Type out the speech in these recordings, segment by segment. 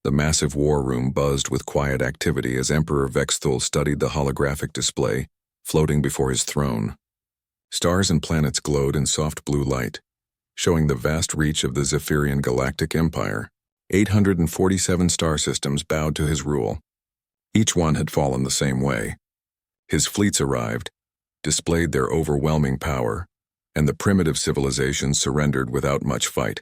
The massive war room buzzed with quiet activity as Emperor Vexthul studied the holographic display floating before his throne. Stars and planets glowed in soft blue light, showing the vast reach of the Zephyrian Galactic Empire. 847 star systems bowed to his rule. Each one had fallen the same way. His fleets arrived, displayed their overwhelming power, and the primitive civilizations surrendered without much fight.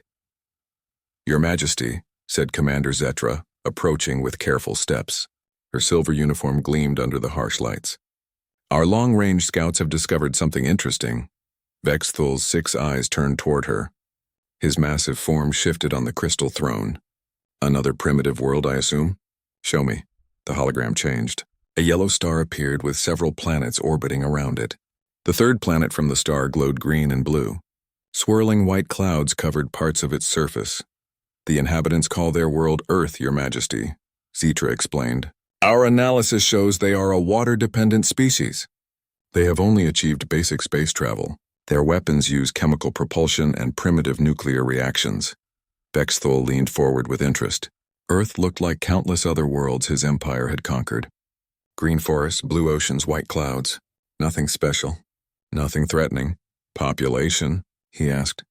"Your Majesty," said Commander Zetra, approaching with careful steps. Her silver uniform gleamed under the harsh lights. "Our long-range scouts have discovered something interesting." Vexthul's 6 eyes turned toward her. His massive form shifted on the crystal throne. "Another primitive world, I assume? Show me." The hologram changed. A yellow star appeared with several planets orbiting around it. The third planet from the star glowed green and blue. Swirling white clouds covered parts of its surface. "The inhabitants call their world Earth, Your Majesty," Zetra explained. "Our analysis shows they are a water-dependent species. They have only achieved basic space travel. Their weapons use chemical propulsion and primitive nuclear reactions." Vexthul leaned forward with interest. Earth looked like countless other worlds his empire had conquered. Green forests, blue oceans, white clouds. Nothing special. Nothing threatening. "Population?" he asked.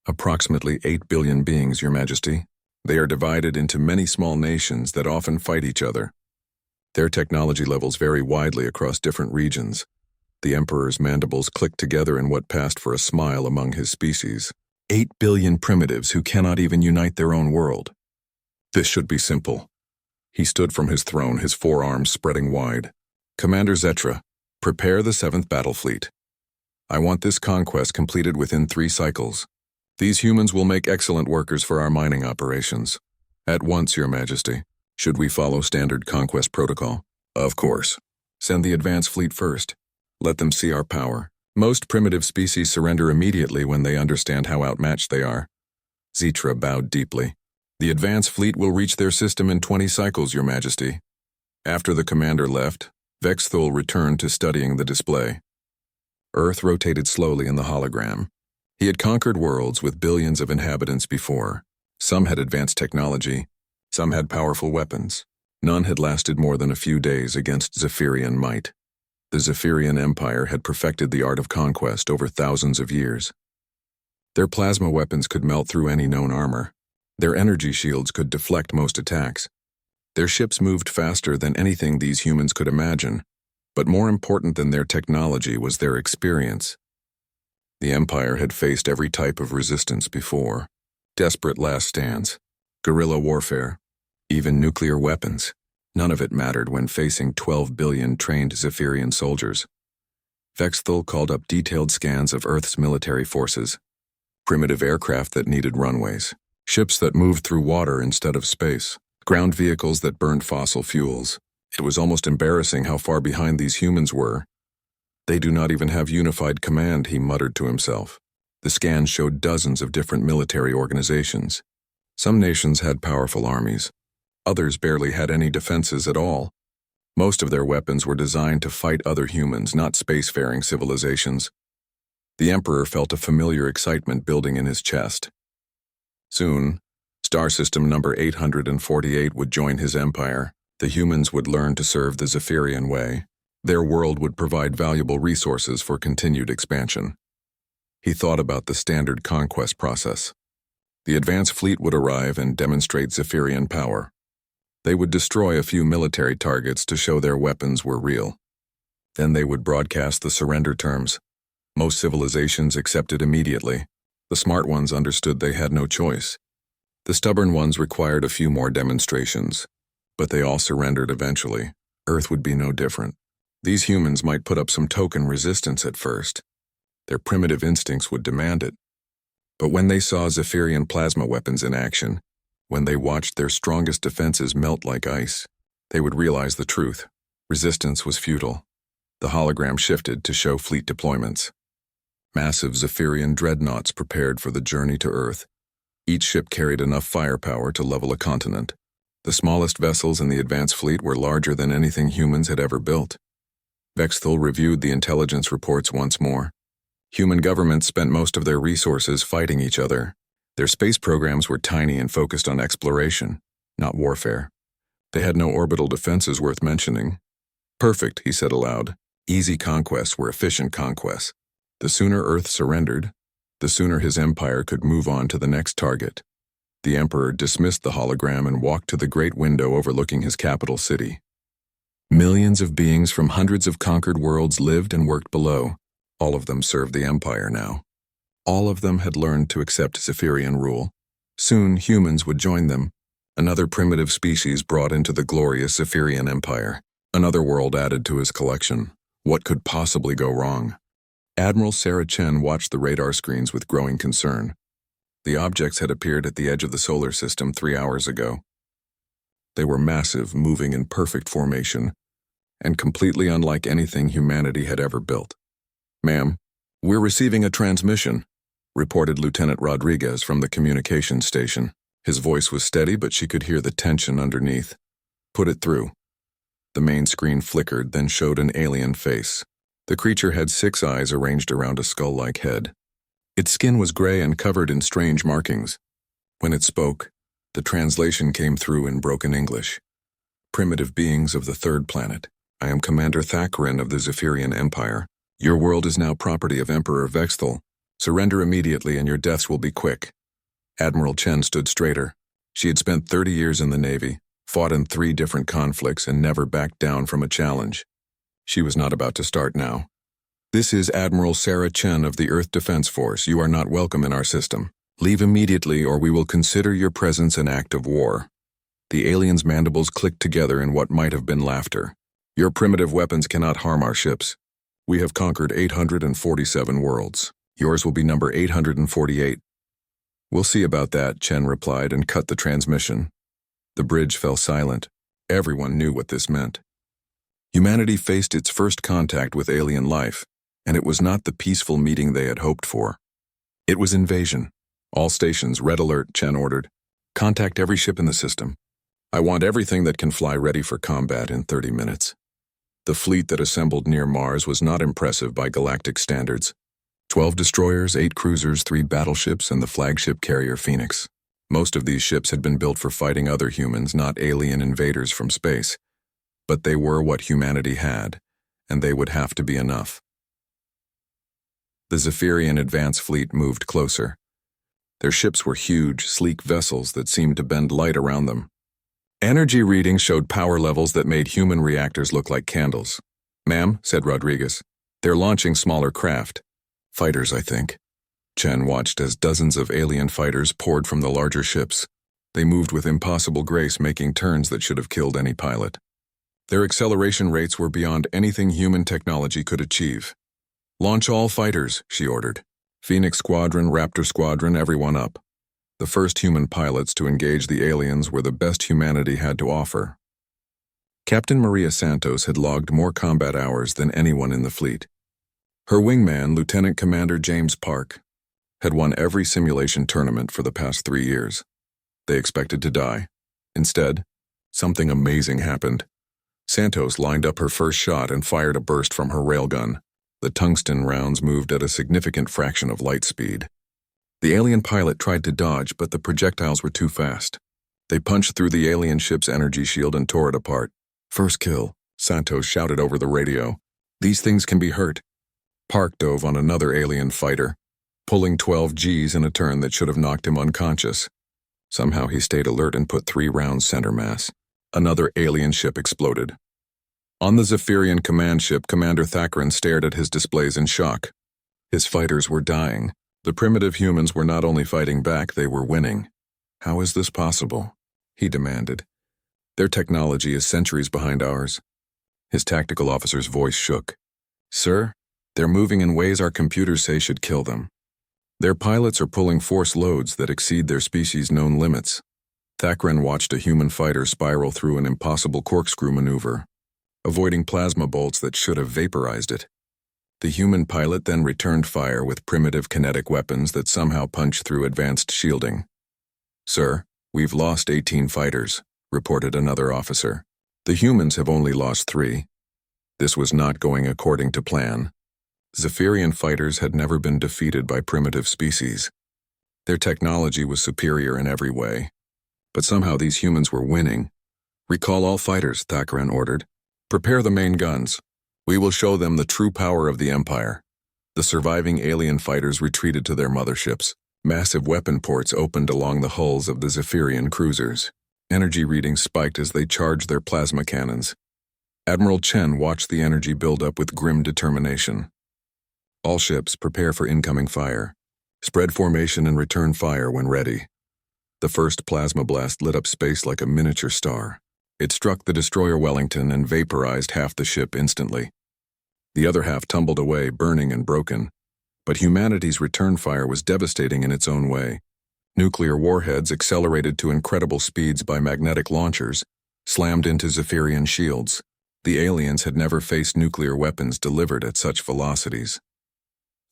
"Approximately 8 billion beings, Your Majesty. They are divided into many small nations that often fight each other. Their technology levels vary widely across different regions." The Emperor's mandibles clicked together in what passed for a smile among his species. 8 billion primitives who cannot even unite their own world. This should be simple. He stood from his throne, his forearms spreading wide. "Commander Zetra, prepare the 7th Battle Fleet. I want this conquest completed within 3 cycles. These humans will make excellent workers for our mining operations. At once, Your Majesty. Should we follow standard conquest protocol?" "Of course. Send the advance fleet first. Let them see our power. Most primitive species surrender immediately when they understand how outmatched they are." Zetra bowed deeply. "The advance fleet will reach their system in 20 cycles, Your Majesty." After the commander left, Vexthul returned to studying the display. Earth rotated slowly in the hologram. He had conquered worlds with billions of inhabitants before. Some had advanced technology, some had powerful weapons. None had lasted more than a few days against Zephyrian might. The Zephyrian Empire had perfected the art of conquest over thousands of years. Their plasma weapons could melt through any known armor. Their energy shields could deflect most attacks. Their ships moved faster than anything these humans could imagine, but more important than their technology was their experience. The Empire had faced every type of resistance before. Desperate last stands, guerrilla warfare, even nuclear weapons. None of it mattered when facing 12 billion trained Zephyrian soldiers. Vexthul called up detailed scans of Earth's military forces. Primitive aircraft that needed runways. Ships that moved through water instead of space. Ground vehicles that burned fossil fuels. It was almost embarrassing how far behind these humans were. "They do not even have unified command," he muttered to himself. The scans showed dozens of different military organizations. Some nations had powerful armies. Others barely had any defenses at all. Most of their weapons were designed to fight other humans, not spacefaring civilizations. The Emperor felt a familiar excitement building in his chest. Soon, star system number 848 would join his empire. The humans would learn to serve the Zephyrian way. Their world would provide valuable resources for continued expansion. He thought about the standard conquest process. The advance fleet would arrive and demonstrate Zephyrian power. They would destroy a few military targets to show their weapons were real. Then they would broadcast the surrender terms. Most civilizations accepted immediately. The smart ones understood they had no choice. The stubborn ones required a few more demonstrations. But they all surrendered eventually. Earth would be no different. These humans might put up some token resistance at first. Their primitive instincts would demand it. But when they saw Zephyrian plasma weapons in action, when they watched their strongest defenses melt like ice, they would realize the truth. Resistance was futile. The hologram shifted to show fleet deployments. Massive Zephyrian dreadnoughts prepared for the journey to Earth. Each ship carried enough firepower to level a continent. The smallest vessels in the advance fleet were larger than anything humans had ever built. Vexthul reviewed the intelligence reports once more. Human governments spent most of their resources fighting each other. Their space programs were tiny and focused on exploration. not warfare. They had no orbital defenses worth mentioning. Perfect, he said aloud. Easy conquests were efficient conquests. The sooner Earth surrendered, the sooner his empire could move on to the next target. The Emperor dismissed the hologram and walked to the great window overlooking his capital city. Millions of beings from hundreds of conquered worlds lived and worked below. All of them served the Empire now. All of them had learned to accept Zephyrian rule. Soon humans would join them, another primitive species brought into the glorious Zephyrian Empire. Another world added to his collection. What could possibly go wrong? Admiral Sarah Chen watched the radar screens with growing concern. The objects had appeared at the edge of the solar system 3 hours ago. They were massive, moving in perfect formation, and completely unlike anything humanity had ever built. "Ma'am, we're receiving a transmission," reported Lieutenant Rodriguez from the communications station. His voice was steady, but she could hear the tension underneath. "Put it through." The main screen flickered, then showed an alien face. The creature had 6 eyes arranged around a skull-like head. Its skin was gray and covered in strange markings. When it spoke, the translation came through in broken English. "Primitive beings of the third planet, I am Commander Thakrin of the Zephyrian Empire. Your world is now property of Emperor Vexthal. Surrender immediately and your deaths will be quick." Admiral Chen stood straighter. She had spent 30 years in the Navy, fought in 3 different conflicts, and never backed down from a challenge. She was not about to start now. "This is Admiral Sarah Chen of the Earth Defense Force. You are not welcome in our system. Leave immediately or we will consider your presence an act of war." The alien's mandibles clicked together in what might have been laughter. "Your primitive weapons cannot harm our ships. We have conquered 847 worlds. Yours will be number 848. "We'll see about that," Chen replied and cut the transmission. The bridge fell silent. Everyone knew what this meant. Humanity faced its first contact with alien life, and it was not the peaceful meeting they had hoped for. It was invasion. "All stations, red alert," Chen ordered. "Contact every ship in the system. I want everything that can fly ready for combat in 30 minutes." The fleet that assembled near Mars was not impressive by galactic standards. 12 destroyers, 8 cruisers, 3 battleships, and the flagship carrier Phoenix. Most of these ships had been built for fighting other humans, not alien invaders from space. But they were what humanity had, and they would have to be enough. The Zephyrian advance fleet moved closer. Their ships were huge, sleek vessels that seemed to bend light around them. Energy readings showed power levels that made human reactors look like candles. "Ma'am," said Rodriguez, "they're launching smaller craft. Fighters, I think." Chen watched as dozens of alien fighters poured from the larger ships. They moved with impossible grace, making turns that should have killed any pilot. Their acceleration rates were beyond anything human technology could achieve. "Launch all fighters," she ordered. Phoenix Squadron, Raptor Squadron, everyone up. The first human pilots to engage the aliens were the best humanity had to offer. Captain Maria Santos had logged more combat hours than anyone in the fleet. Her wingman, Lieutenant Commander James Park, had won every simulation tournament for the past 3 years. They expected to die. Instead, something amazing happened. Santos lined up her first shot and fired a burst from her railgun. The tungsten rounds moved at a significant fraction of light speed. The alien pilot tried to dodge, but the projectiles were too fast. They punched through the alien ship's energy shield and tore it apart. "First kill," Santos shouted over the radio. "These things can be hurt." Park dove on another alien fighter, pulling 12 Gs in a turn that should have knocked him unconscious. Somehow he stayed alert and put 3 rounds center mass. Another alien ship exploded. On the Zephyrian command ship, Commander Thakrin stared at his displays in shock. His fighters were dying. The primitive humans were not only fighting back, they were winning. "How is this possible?" he demanded. "Their technology is centuries behind ours." His tactical officer's voice shook. "Sir, they're moving in ways our computers say should kill them. Their pilots are pulling force loads that exceed their species' known limits." Thakrin watched a human fighter spiral through an impossible corkscrew maneuver, avoiding plasma bolts that should have vaporized it. The human pilot then returned fire with primitive kinetic weapons that somehow punched through advanced shielding. "Sir, we've lost 18 fighters," reported another officer. "The humans have only lost 3. This was not going according to plan. Zephyrian fighters had never been defeated by primitive species. Their technology was superior in every way. But somehow these humans were winning. "Recall all fighters," Thakran ordered. "Prepare the main guns. We will show them the true power of the Empire." The surviving alien fighters retreated to their motherships. Massive weapon ports opened along the hulls of the Zephyrian cruisers. Energy readings spiked as they charged their plasma cannons. Admiral Chen watched the energy build up with grim determination. "All ships, prepare for incoming fire. Spread formation and return fire when ready." The first plasma blast lit up space like a miniature star. It struck the destroyer Wellington and vaporized half the ship instantly. The other half tumbled away, burning and broken. But humanity's return fire was devastating in its own way. Nuclear warheads, accelerated to incredible speeds by magnetic launchers, slammed into Zephyrian shields. The aliens had never faced nuclear weapons delivered at such velocities.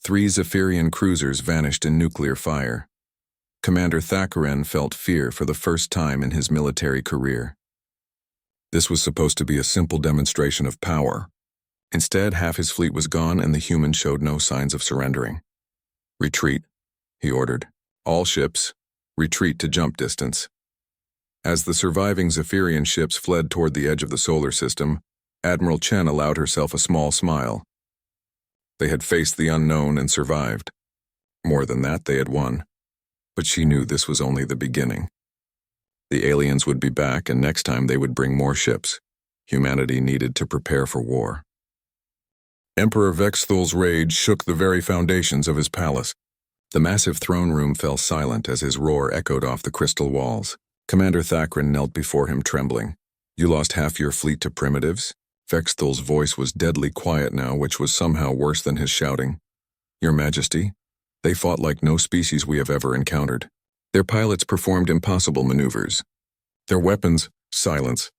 3 Zephyrian cruisers vanished in nuclear fire. Commander Thakran felt fear for the first time in his military career. This was supposed to be a simple demonstration of power. Instead, half his fleet was gone and the humans showed no signs of surrendering. "Retreat," he ordered. "All ships, retreat to jump distance." As the surviving Zephyrian ships fled toward the edge of the solar system, Admiral Chen allowed herself a small smile. They had faced the unknown and survived. More than that, they had won. But she knew this was only the beginning. The aliens would be back, and next time they would bring more ships. Humanity needed to prepare for war. Emperor Vexthul's rage shook the very foundations of his palace. The massive throne room fell silent as his roar echoed off the crystal walls. Commander Thakran knelt before him, trembling. "You lost half your fleet to primitives?" Vexthul's voice was deadly quiet now, which was somehow worse than his shouting. "Your Majesty, they fought like no species we have ever encountered. Their pilots performed impossible maneuvers. Their weapons, silence."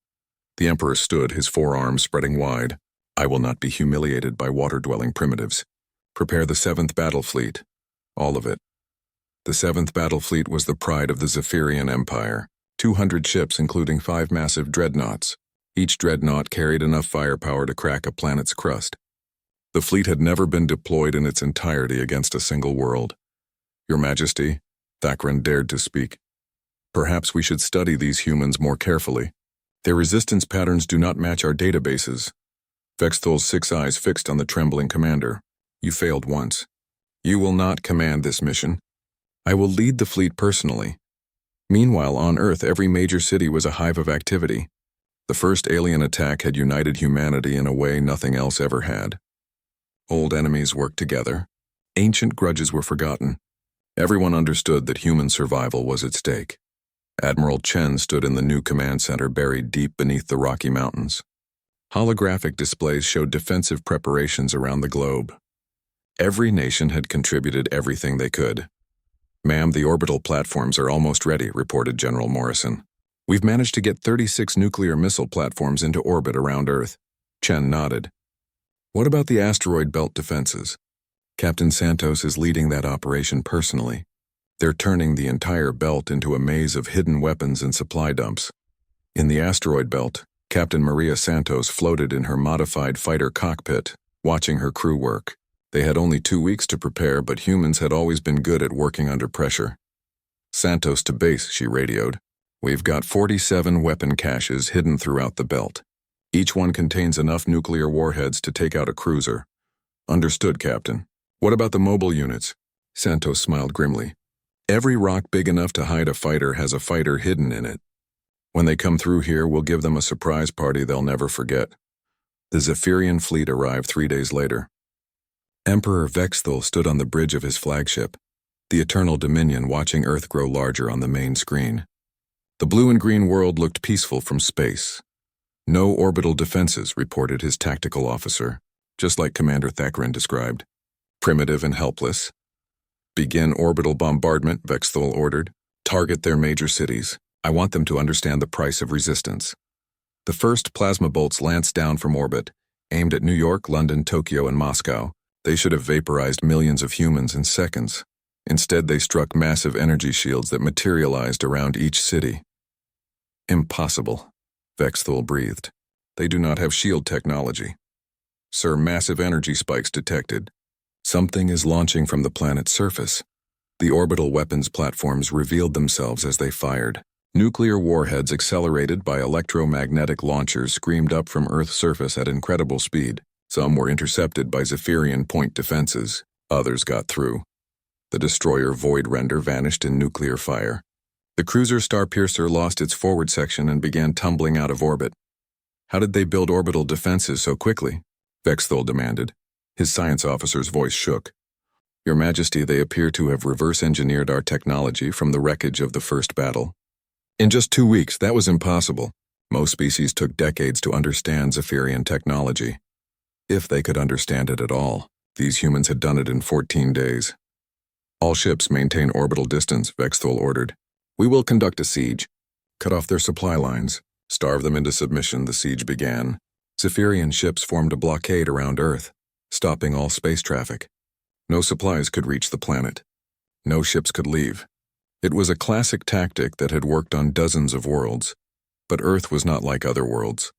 The Emperor stood, his forearms spreading wide. "I will not be humiliated by water-dwelling primitives. Prepare the 7th Battle Fleet. All of it." The 7th Battle Fleet was the pride of the Zephyrian Empire. 200 ships, including 5 massive dreadnoughts. Each dreadnought carried enough firepower to crack a planet's crust. The fleet had never been deployed in its entirety against a single world. "Your Majesty," Thakran dared to speak, "perhaps we should study these humans more carefully. Their resistance patterns do not match our databases." Vexthul's 6 eyes fixed on the trembling commander. "You failed once. You will not command this mission. I will lead the fleet personally." Meanwhile, on Earth, every major city was a hive of activity. The first alien attack had united humanity in a way nothing else ever had. Old enemies worked together. Ancient grudges were forgotten. Everyone understood that human survival was at stake. Admiral Chen stood in the new command center buried deep beneath the Rocky Mountains. Holographic displays showed defensive preparations around the globe. Every nation had contributed everything they could. "Ma'am, the orbital platforms are almost ready," reported General Morrison. "We've managed to get 36 nuclear missile platforms into orbit around Earth." Chen nodded. "What about the asteroid belt defenses?" "Captain Santos is leading that operation personally. They're turning the entire belt into a maze of hidden weapons and supply dumps." In the asteroid belt, Captain Maria Santos floated in her modified fighter cockpit, watching her crew work. They had only 2 weeks to prepare, but humans had always been good at working under pressure. "Santos to base," she radioed. "We've got 47 weapon caches hidden throughout the belt. Each one contains enough nuclear warheads to take out a cruiser." "Understood, Captain." "What about the mobile units?" Santos smiled grimly. "Every rock big enough to hide a fighter has a fighter hidden in it. When they come through here, we'll give them a surprise party they'll never forget." The Zephyrian fleet arrived 3 days later. Emperor Vexthul stood on the bridge of his flagship, the Eternal Dominion, watching Earth grow larger on the main screen. The blue and green world looked peaceful from space. "No orbital defenses," reported his tactical officer, just like Commander Thakran described. "Primitive and helpless." "Begin orbital bombardment," Vexthul ordered. "Target their major cities. I want them to understand the price of resistance." The first plasma bolts lanced down from orbit, aimed at New York, London, Tokyo, and Moscow. They should have vaporized millions of humans in seconds. Instead, they struck massive energy shields that materialized around each city. "Impossible," Vexthul breathed. "They do not have shield technology." "Sir, massive energy spikes detected. Something is launching from the planet's surface." The orbital weapons platforms revealed themselves as they fired. Nuclear warheads accelerated by electromagnetic launchers screamed up from Earth's surface at incredible speed. Some were intercepted by Zephyrian point defenses. Others got through. The destroyer Void Render vanished in nuclear fire. The cruiser Starpiercer lost its forward section and began tumbling out of orbit. How did they build orbital defenses so quickly? Vexthul demanded. His science officer's voice shook. Your Majesty, they appear to have reverse-engineered our technology from the wreckage of the first battle. In just 2 weeks, that was impossible. Most species took decades to understand Zephyrian technology. If they could understand it at all, these humans had done it in 14 days. All ships maintain orbital distance, Vexthul ordered. We will conduct a siege. Cut off their supply lines. Starve them into submission, the siege began. Zephyrian ships formed a blockade around Earth, stopping all space traffic. No supplies could reach the planet. No ships could leave. It was a classic tactic that had worked on dozens of worlds, but Earth was not like other worlds.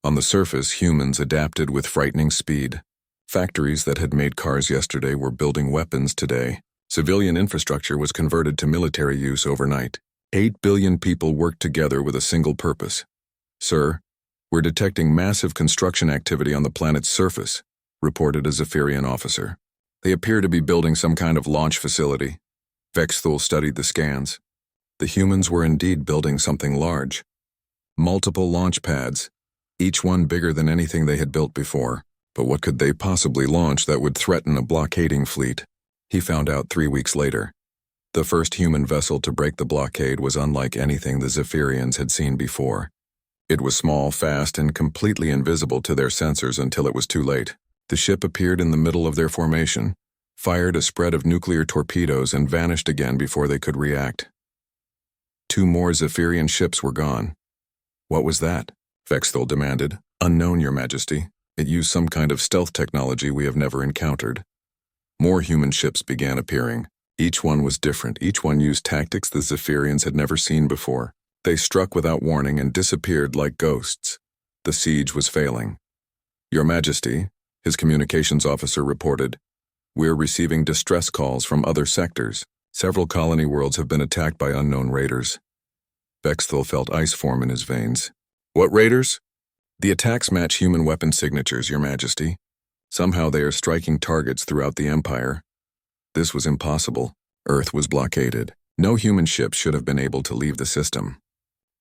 On the surface, humans adapted with frightening speed. Factories that had made cars yesterday were building weapons today. Civilian infrastructure was converted to military use overnight. 8 billion people worked together with a single purpose. Sir, we're detecting massive construction activity on the planet's surface, reported a Zephyrian officer. They appear to be building some kind of launch facility. Vexthul studied the scans. The humans were indeed building something large. Multiple launch pads, each one bigger than anything they had built before. But what could they possibly launch that would threaten a blockading fleet? He found out 3 weeks later. The first human vessel to break the blockade was unlike anything the Zephyrians had seen before. It was small, fast, and completely invisible to their sensors until it was too late. The ship appeared in the middle of their formation, fired a spread of nuclear torpedoes, and vanished again before they could react. 2 more Zephyrian ships were gone. What was that? Vexthul demanded. Unknown, Your Majesty. It used some kind of stealth technology we have never encountered. More human ships began appearing. Each one was different. Each one used tactics the Zephyrians had never seen before. They struck without warning and disappeared like ghosts. The siege was failing. Your Majesty, his communications officer reported, we're receiving distress calls from other sectors. Several colony worlds have been attacked by unknown raiders. Vexthul felt ice form in his veins. What raiders? The attacks match human weapon signatures, Your Majesty. Somehow they are striking targets throughout the Empire. This was impossible. Earth was blockaded. No human ships should have been able to leave the system.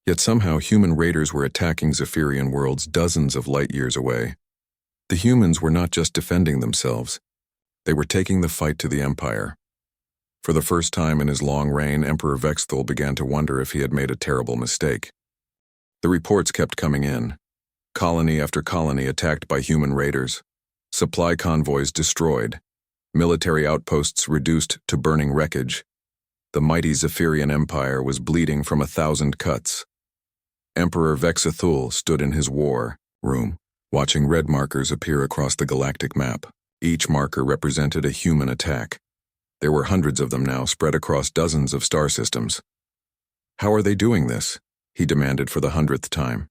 Yet somehow human raiders were attacking Zephyrian worlds dozens of light years away. The humans were not just defending themselves. They were taking the fight to the Empire. For the first time in his long reign, Emperor Vexthul began to wonder if he had made a terrible mistake. The reports kept coming in. Colony after colony attacked by human raiders. Supply convoys destroyed. Military outposts reduced to burning wreckage. The mighty Zephyrian Empire was bleeding from 1,000 cuts. Emperor Vexthul stood in his war room, watching red markers appear across the galactic map. Each marker represented a human attack. There were hundreds of them now, spread across dozens of star systems. How are they doing this? He demanded for the 100th time.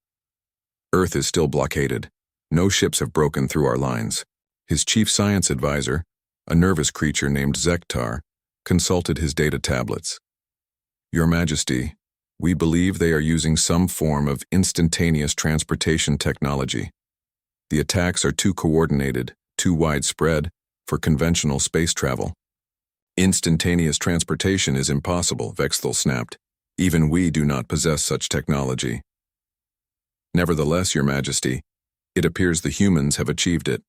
Earth is still blockaded. No ships have broken through our lines. His chief science advisor, a nervous creature named Zektar, consulted his data tablets. Your Majesty, we believe they are using some form of instantaneous transportation technology. The attacks are too coordinated, too widespread for conventional space travel. Instantaneous transportation is impossible, Vexthul snapped. Even we do not possess such technology. Nevertheless, Your Majesty, it appears the humans have achieved it.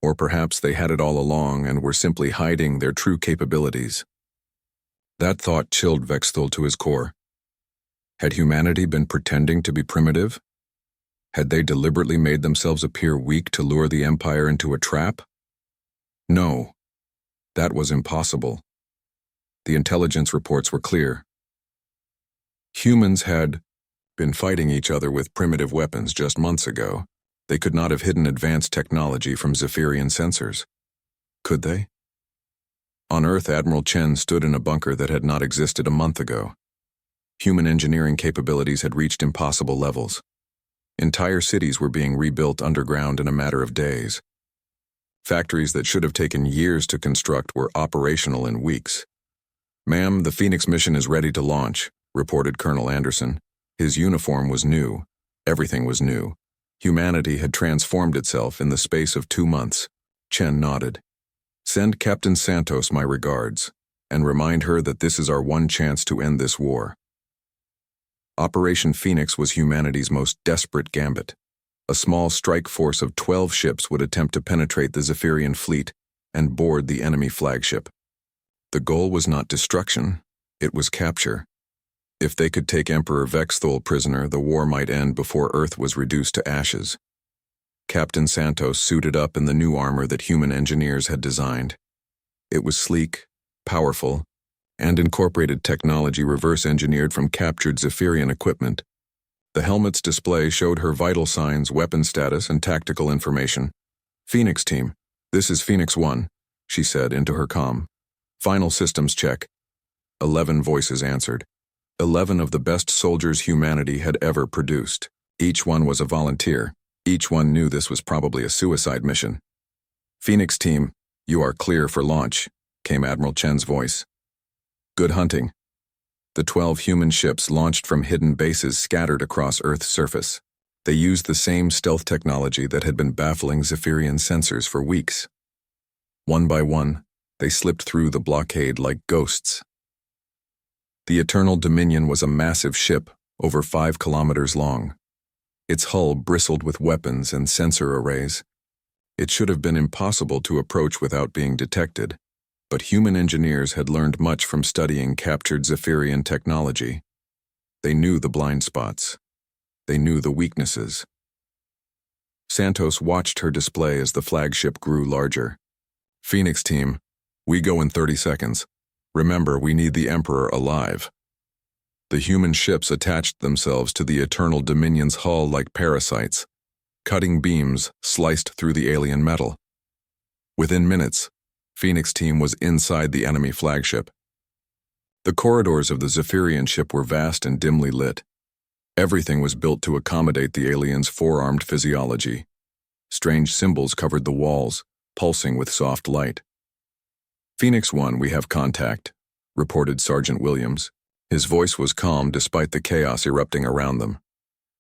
Or perhaps they had it all along and were simply hiding their true capabilities. That thought chilled Vexthul to his core. Had humanity been pretending to be primitive? Had they deliberately made themselves appear weak to lure the Empire into a trap? No, that was impossible. The intelligence reports were clear. Humans had been fighting each other with primitive weapons just months ago. They could not have hidden advanced technology from Zephyrian sensors. Could they? On Earth, Admiral Chen stood in a bunker that had not existed a month ago. Human engineering capabilities had reached impossible levels. Entire cities were being rebuilt underground in a matter of days. Factories that should have taken years to construct were operational in weeks. Ma'am, the Phoenix mission is ready to launch, reported Colonel Anderson. His uniform was new. Everything was new. Humanity had transformed itself in the space of 2 months. Chen nodded. Send Captain Santos my regards, and remind her that this is our one chance to end this war. Operation Phoenix was humanity's most desperate gambit. A small strike force of 12 ships would attempt to penetrate the Zephyrian fleet and board the enemy flagship. The goal was not destruction, it was capture. If they could take Emperor Vexthul prisoner, the war might end before Earth was reduced to ashes. Captain Santos suited up in the new armor that human engineers had designed. It was sleek, powerful, and incorporated technology reverse-engineered from captured Zephyrian equipment. The helmet's display showed her vital signs, weapon status, and tactical information. "Phoenix team, this is Phoenix 1, she said into her comm. "Final systems check." 11 voices answered. 11 of the best soldiers humanity had ever produced. Each one was a volunteer. Each one knew this was probably a suicide mission. "Phoenix team, you are clear for launch," came Admiral Chen's voice. "Good hunting." The 12 human ships launched from hidden bases scattered across Earth's surface. They used the same stealth technology that had been baffling Zephyrian sensors for weeks. One by one, they slipped through the blockade like ghosts. The Eternal Dominion was a massive ship, over 5 kilometers long. Its hull bristled with weapons and sensor arrays. It should have been impossible to approach without being detected, but human engineers had learned much from studying captured Zephyrian technology. They knew the blind spots. They knew the weaknesses. Santos watched her display as the flagship grew larger. "Phoenix team, we go in 30 seconds. Remember, we need the Emperor alive." The human ships attached themselves to the Eternal Dominion's hull like parasites. Cutting beams sliced through the alien metal. Within minutes, Phoenix team was inside the enemy flagship. The corridors of the Zephyrian ship were vast and dimly lit. Everything was built to accommodate the aliens' four-armed physiology. Strange symbols covered the walls, pulsing with soft light. "Phoenix 1, we have contact," reported Sergeant Williams. His voice was calm despite the chaos erupting around them.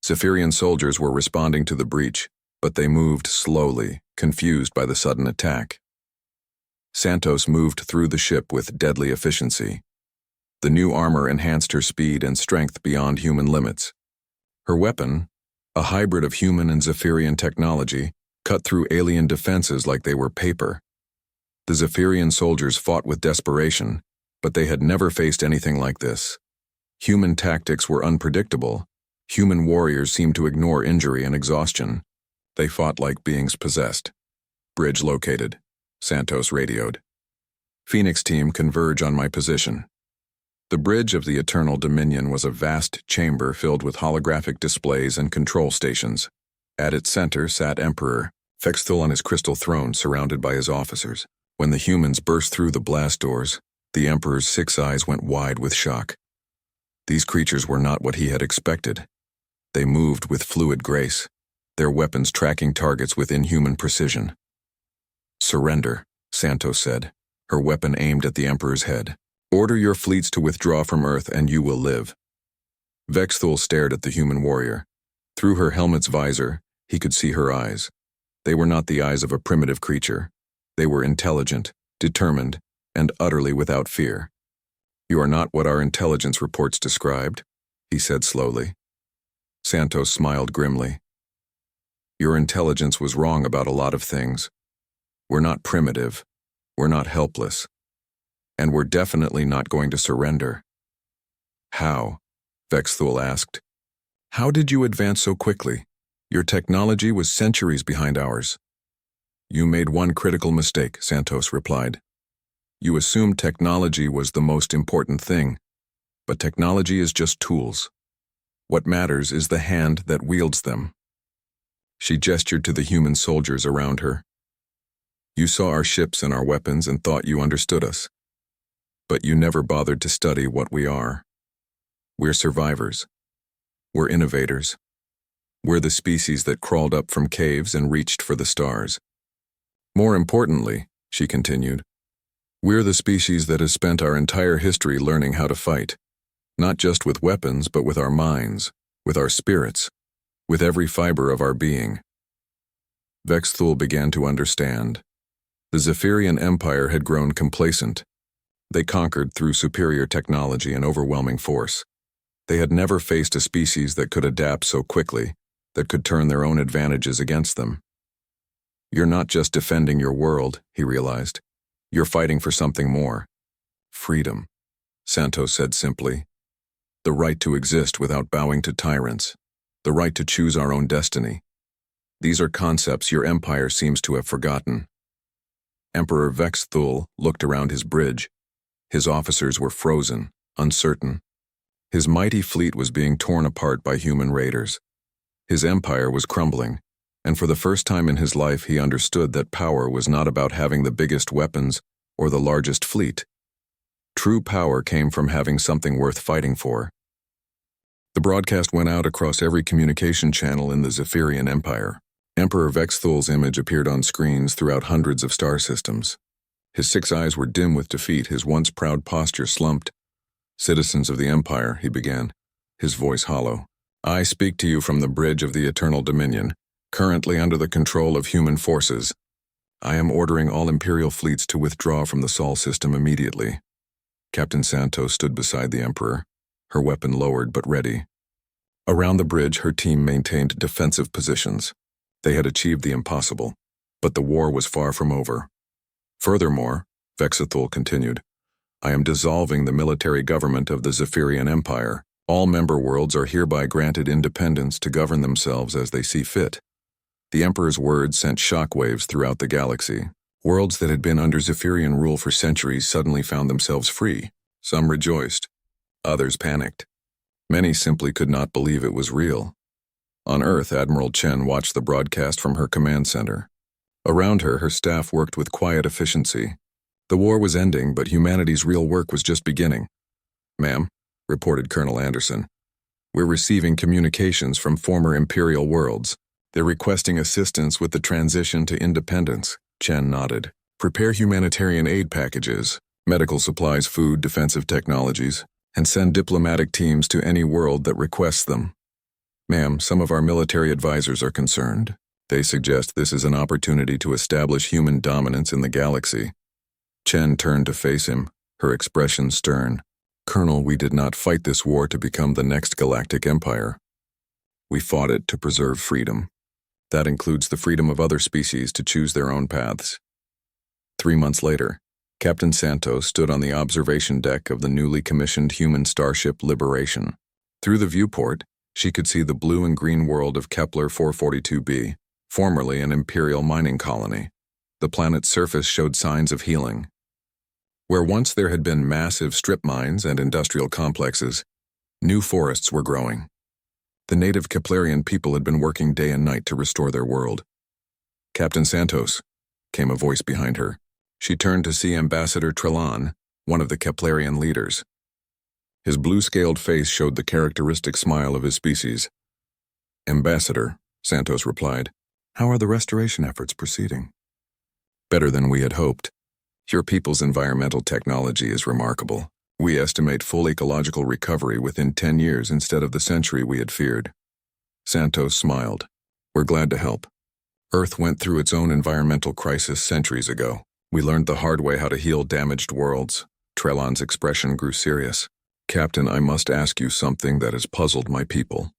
Zephyrian soldiers were responding to the breach, but they moved slowly, confused by the sudden attack. Santos moved through the ship with deadly efficiency. The new armor enhanced her speed and strength beyond human limits. Her weapon, a hybrid of human and Zephyrian technology, cut through alien defenses like they were paper. The Zephyrian soldiers fought with desperation, but they had never faced anything like this. Human tactics were unpredictable. Human warriors seemed to ignore injury and exhaustion. They fought like beings possessed. "Bridge located," Santos radioed. "Phoenix team, converge on my position." The bridge of the Eternal Dominion was a vast chamber filled with holographic displays and control stations. At its center sat Emperor Vexthul on his crystal throne, surrounded by his officers. When the humans burst through the blast doors, the Emperor's 6 eyes went wide with shock. These creatures were not what he had expected. They moved with fluid grace, their weapons tracking targets with inhuman precision. "Surrender," Santos said, her weapon aimed at the Emperor's head. "Order your fleets to withdraw from Earth and you will live." Vexthul stared at the human warrior. Through her helmet's visor, he could see her eyes. They were not the eyes of a primitive creature. They were intelligent, determined, and utterly without fear. "You are not what our intelligence reports described," he said slowly. Santos smiled grimly. "Your intelligence was wrong about a lot of things. We're not primitive. We're not helpless. And we're definitely not going to surrender." "How?" Vexthul asked. "How did you advance so quickly? Your technology was centuries behind ours." "You made one critical mistake," Santos replied. "You assumed technology was the most important thing, but technology is just tools. What matters is the hand that wields them." She gestured to the human soldiers around her. "You saw our ships and our weapons and thought you understood us. But you never bothered to study what we are. We're survivors. We're innovators. We're the species that crawled up from caves and reached for the stars. More importantly," she continued, "we're the species that has spent our entire history learning how to fight. Not just with weapons, but with our minds, with our spirits, with every fiber of our being. Vexthul began to understand. The Zephyrian Empire had grown complacent. They conquered through superior technology and overwhelming force. They had never faced a species that could adapt so quickly, that could turn their own advantages against them. You're not just defending your world, he realized. You're fighting for something more. Freedom, Santos said simply. The right to exist without bowing to tyrants. The right to choose our own destiny. These are concepts your empire seems to have forgotten. Emperor Vexthul looked around his bridge. His officers were frozen, uncertain. His mighty fleet was being torn apart by human raiders. His empire was crumbling, and for the first time in his life he understood that power was not about having the biggest weapons or the largest fleet. True power came from having something worth fighting for. The broadcast went out across every communication channel in the Zephyrian Empire. Emperor Vexthul's image appeared on screens throughout hundreds of star systems. His 6 eyes were dim with defeat, his once proud posture slumped. Citizens of the Empire, he began, his voice hollow. I speak to you from the bridge of the Eternal Dominion, currently under the control of human forces. I am ordering all Imperial fleets to withdraw from the Sol system immediately. Captain Santos stood beside the Emperor, her weapon lowered but ready. Around the bridge, her team maintained defensive positions. They had achieved the impossible, but the war was far from over. Furthermore, Vexthul continued, I am dissolving the military government of the Zephyrian Empire. All member worlds are hereby granted independence to govern themselves as they see fit. The Emperor's words sent shockwaves throughout the galaxy. Worlds that had been under Zephyrian rule for centuries suddenly found themselves free. Some rejoiced. Others panicked. Many simply could not believe it was real. On Earth, Admiral Chen watched the broadcast from her command center. Around her, her staff worked with quiet efficiency. The war was ending, but humanity's real work was just beginning. Ma'am, reported Colonel Anderson, we're receiving communications from former Imperial worlds. They're requesting assistance with the transition to independence. Chen nodded. Prepare humanitarian aid packages, medical supplies, food, defensive technologies, and send diplomatic teams to any world that requests them. Ma'am, some of our military advisors are concerned. They suggest this is an opportunity to establish human dominance in the galaxy. Chen turned to face him, her expression stern. Colonel, we did not fight this war to become the next Galactic Empire. We fought it to preserve freedom. That includes the freedom of other species to choose their own paths. 3 months later, Captain Santos stood on the observation deck of the newly commissioned human starship Liberation. Through the viewport, she could see the blue and green world of Kepler 442b, formerly an Imperial mining colony. The planet's surface showed signs of healing. Where once there had been massive strip mines and industrial complexes, new forests were growing. The native Keplerian people had been working day and night to restore their world. Captain Santos, came a voice behind her. She turned to see Ambassador Trelan, one of the Keplerian leaders. His blue-scaled face showed the characteristic smile of his species. Ambassador, Santos replied, how are the restoration efforts proceeding? Better than we had hoped. Your people's environmental technology is remarkable. We estimate full ecological recovery within 10 years instead of the century we had feared. Santos smiled. We're glad to help. Earth went through its own environmental crisis centuries ago. We learned the hard way how to heal damaged worlds. Trelan's expression grew serious. Captain, I must ask you something that has puzzled my people.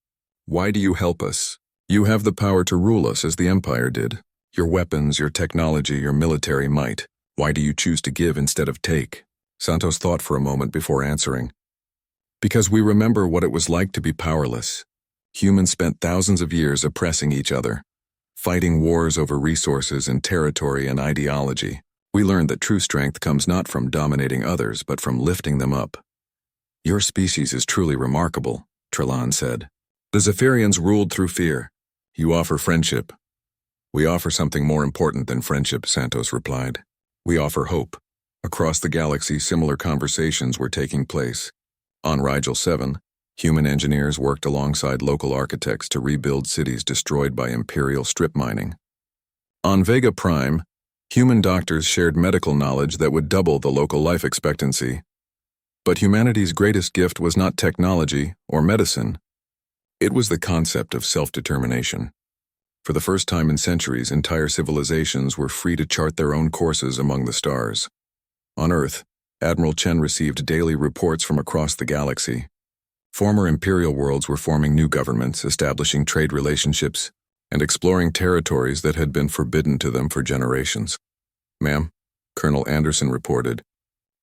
Why do you help us? You have the power to rule us as the Empire did. Your weapons, your technology, your military might. Why do you choose to give instead of take? Santos thought for a moment before answering. Because we remember what it was like to be powerless. Humans spent thousands of years oppressing each other, fighting wars over resources and territory and ideology. We learned that true strength comes not from dominating others, but from lifting them up. Your species is truly remarkable, Trelan said. The Zephyrians ruled through fear. You offer friendship. We offer something more important than friendship, Santos replied. We offer hope. Across the galaxy, similar conversations were taking place. On Rigel 7, human engineers worked alongside local architects to rebuild cities destroyed by Imperial strip mining. On Vega Prime, human doctors shared medical knowledge that would double the local life expectancy. But humanity's greatest gift was not technology or medicine. It was the concept of self-determination. For the first time in centuries, entire civilizations were free to chart their own courses among the stars. On Earth, Admiral Chen received daily reports from across the galaxy. Former imperial worlds were forming new governments, establishing trade relationships, and exploring territories that had been forbidden to them for generations. "Ma'am," Colonel Anderson reported,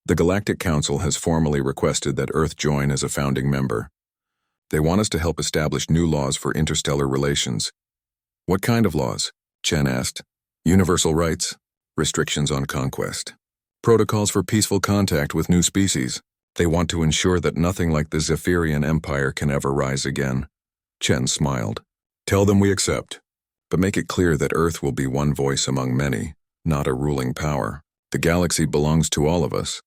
"the Galactic Council has formally requested that Earth join as a founding member. They want us to help establish new laws for interstellar relations." "What kind of laws?" Chen asked. "Universal rights, restrictions on conquest, protocols for peaceful contact with new species. They want to ensure that nothing like the Zephyrian Empire can ever rise again." Chen smiled. "Tell them we accept, but make it clear that Earth will be one voice among many, not a ruling power. The galaxy belongs to all of us."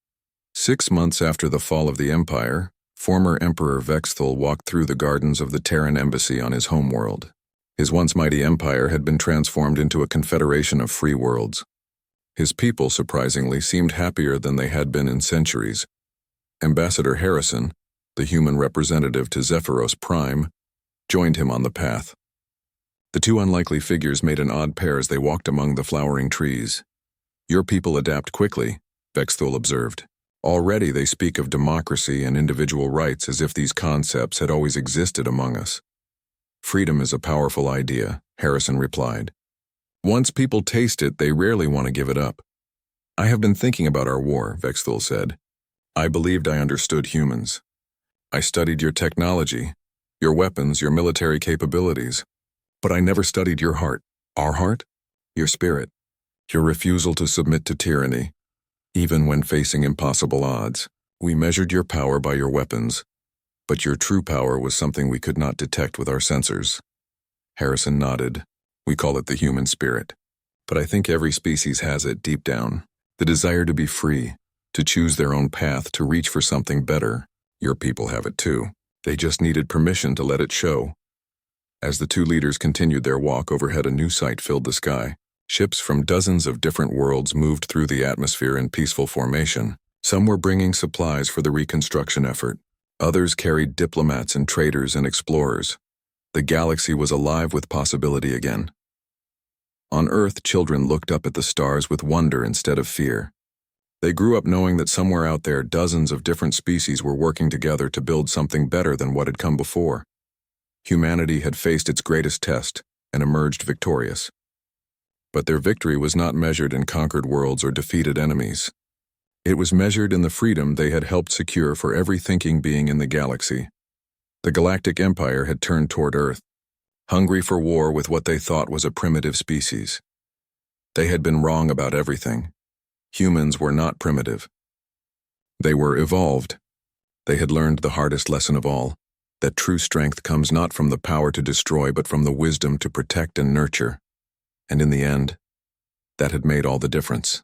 6 months after the fall of the Empire, former Emperor Vexthul walked through the gardens of the Terran embassy on his homeworld. His once mighty empire had been transformed into a confederation of free worlds. His people, surprisingly, seemed happier than they had been in centuries. Ambassador Harrison, the human representative to Zephyros Prime, joined him on the path. The two unlikely figures made an odd pair as they walked among the flowering trees. "Your people adapt quickly," Vexthul observed. "Already they speak of democracy and individual rights as if these concepts had always existed among us." "Freedom is a powerful idea," Harrison replied. "Once people taste it, they rarely want to give it up." "I have been thinking about our war," Vexthul said. "I believed I understood humans. I studied your technology, your weapons, your military capabilities. But I never studied your heart." "Our heart?" "Your spirit. Your refusal to submit to tyranny, even when facing impossible odds. We measured your power by your weapons, but your true power was something we could not detect with our sensors." Harrison nodded. "We call it the human spirit. But I think every species has it deep down. The desire to be free, to choose their own path, to reach for something better. Your people have it too. They just needed permission to let it show." As the two leaders continued their walk overhead, a new sight filled the sky. Ships from dozens of different worlds moved through the atmosphere in peaceful formation. Some were bringing supplies for the reconstruction effort. Others carried diplomats and traders and explorers. The galaxy was alive with possibility again. On Earth, children looked up at the stars with wonder instead of fear. They grew up knowing that somewhere out there, dozens of different species were working together to build something better than what had come before. Humanity had faced its greatest test and emerged victorious. But their victory was not measured in conquered worlds or defeated enemies. It was measured in the freedom they had helped secure for every thinking being in the galaxy. The Galactic Empire had turned toward Earth, hungry for war with what they thought was a primitive species. They had been wrong about everything. Humans were not primitive. They were evolved. They had learned the hardest lesson of all, that true strength comes not from the power to destroy but from the wisdom to protect and nurture. And in the end, that had made all the difference.